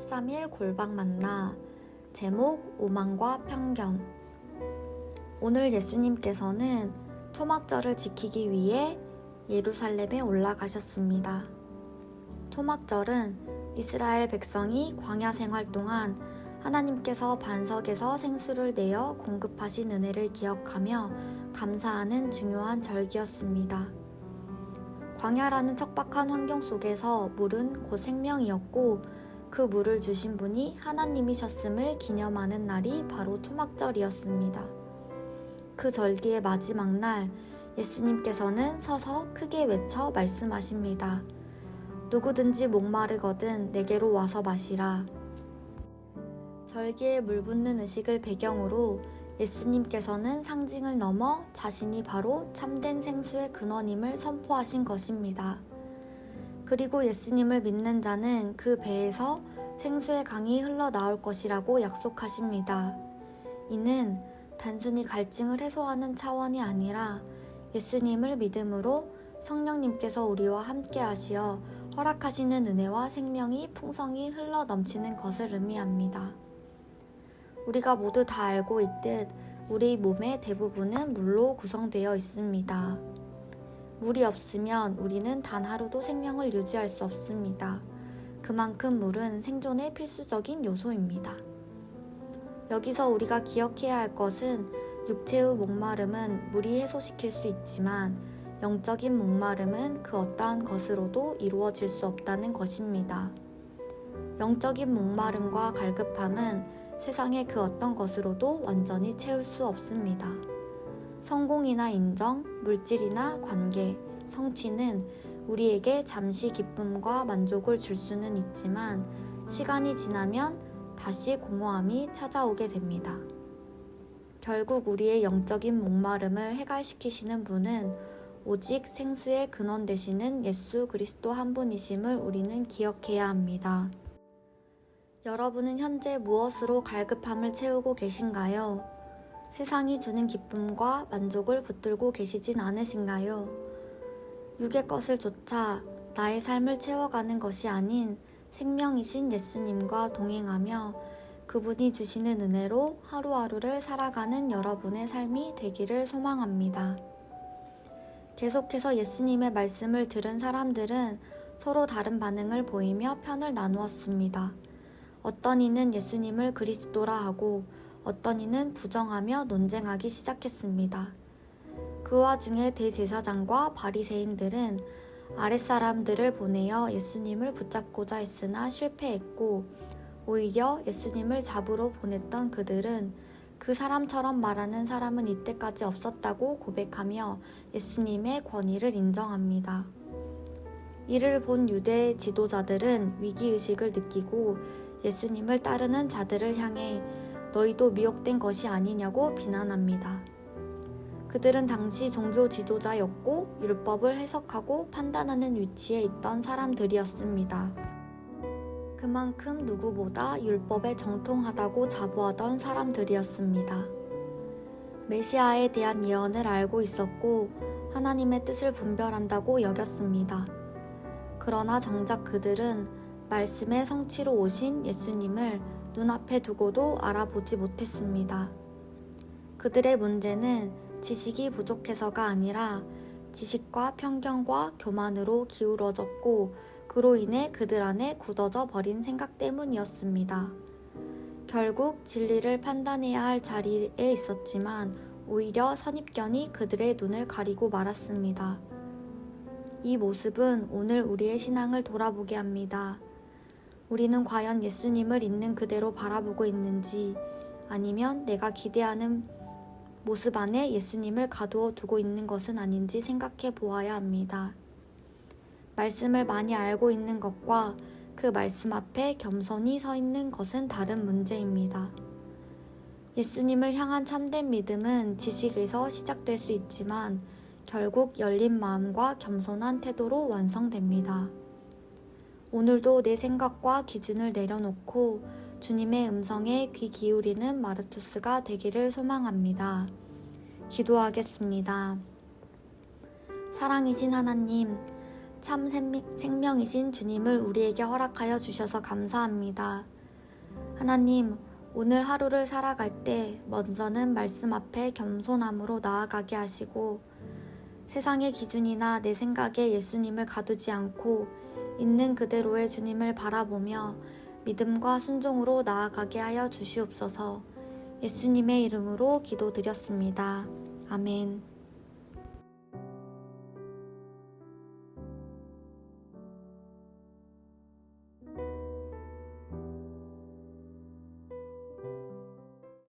13일 골방 만나. 제목 오만과 편견. 오늘 예수님께서는 초막절을 지키기 위해 예루살렘에 올라가셨습니다. 초막절은 이스라엘 백성이 광야 생활 동안 하나님께서 반석에서 생수를 내어 공급하신 은혜를 기억하며 감사하는 중요한 절기였습니다. 광야라는 척박한 환경 속에서 물은 곧 생명이었고 그 물을 주신 분이 하나님이셨음을 기념하는 날이 바로 초막절이었습니다. 그 절기의 마지막 날 예수님께서는 서서 크게 외쳐 말씀하십니다. 누구든지 목마르거든 내게로 와서 마시라. 절기에 물 붓는 의식을 배경으로 예수님께서는 상징을 넘어 자신이 바로 참된 생수의 근원임을 선포하신 것입니다. 그리고 예수님을 믿는 자는 그 배에서 생수의 강이 흘러나올 것이라고 약속하십니다. 이는 단순히 갈증을 해소하는 차원이 아니라 예수님을 믿음으로 성령님께서 우리와 함께 하시어 허락하시는 은혜와 생명이 풍성히 흘러넘치는 것을 의미합니다. 우리가 모두 다 알고 있듯 우리 몸의 대부분은 물로 구성되어 있습니다. 물이 없으면 우리는 단 하루도 생명을 유지할 수 없습니다. 그만큼 물은 생존의 필수적인 요소입니다. 여기서 우리가 기억해야 할 것은 육체의 목마름은 물이 해소시킬 수 있지만 영적인 목마름은 그 어떠한 것으로도 이루어질 수 없다는 것입니다. 영적인 목마름과 갈급함은 세상의 그 어떤 것으로도 완전히 채울 수 없습니다. 성공이나 인정, 물질이나 관계, 성취는 우리에게 잠시 기쁨과 만족을 줄 수는 있지만 시간이 지나면 다시 공허함이 찾아오게 됩니다. 결국 우리의 영적인 목마름을 해갈시키시는 분은 오직 생수의 근원 되시는 예수 그리스도 한 분이심을 우리는 기억해야 합니다. 여러분은 현재 무엇으로 갈급함을 채우고 계신가요? 세상이 주는 기쁨과 만족을 붙들고 계시진 않으신가요? 육의 것을 좇아 나의 삶을 채워가는 것이 아닌 생명이신 예수님과 동행하며 그분이 주시는 은혜로 하루하루를 살아가는 여러분의 삶이 되기를 소망합니다. 계속해서 예수님의 말씀을 들은 사람들은 서로 다른 반응을 보이며 편을 나누었습니다. 어떤 이는 예수님을 그리스도라 하고 어떤 이는 부정하며 논쟁하기 시작했습니다. 그 와중에 대제사장과 바리새인들은 아랫사람들을 보내어 예수님을 붙잡고자 했으나 실패했고 오히려 예수님을 잡으러 보냈던 그들은 그 사람처럼 말하는 사람은 이때까지 없었다고 고백하며 예수님의 권위를 인정합니다. 이를 본 유대 지도자들은 위기의식을 느끼고 예수님을 따르는 자들을 향해 너희도 미혹된 것이 아니냐고 비난합니다. 그들은 당시 종교 지도자였고 율법을 해석하고 판단하는 위치에 있던 사람들이었습니다. 그만큼 누구보다 율법에 정통하다고 자부하던 사람들이었습니다. 메시아에 대한 예언을 알고 있었고 하나님의 뜻을 분별한다고 여겼습니다. 그러나 정작 그들은 말씀의 성취로 오신 예수님을 눈앞에 두고도 알아보지 못했습니다. 그들의 문제는 지식이 부족해서가 아니라 지식과 편견과 교만으로 기울어졌고 그로 인해 그들 안에 굳어져 버린 생각 때문이었습니다. 결국 진리를 판단해야 할 자리에 있었지만 오히려 선입견이 그들의 눈을 가리고 말았습니다. 이 모습은 오늘 우리의 신앙을 돌아보게 합니다. 우리는 과연 예수님을 있는 그대로 바라보고 있는지 아니면 내가 기대하는 모습 안에 예수님을 가두어 두고 있는 것은 아닌지 생각해 보아야 합니다. 말씀을 많이 알고 있는 것과 그 말씀 앞에 겸손히 서 있는 것은 다른 문제입니다. 예수님을 향한 참된 믿음은 지식에서 시작될 수 있지만 결국 열린 마음과 겸손한 태도로 완성됩니다. 오늘도 내 생각과 기준을 내려놓고 주님의 음성에 귀 기울이는 마르투스가 되기를 소망합니다. 기도하겠습니다. 사랑이신 하나님, 참 생명이신 주님을 우리에게 허락하여 주셔서 감사합니다. 하나님, 오늘 하루를 살아갈 때 먼저는 말씀 앞에 겸손함으로 나아가게 하시고 세상의 기준이나 내 생각에 예수님을 가두지 않고 있는 그대로의 주님을 바라보며 믿음과 순종으로 나아가게 하여 주시옵소서. 예수님의 이름으로 기도드렸습니다. 아멘.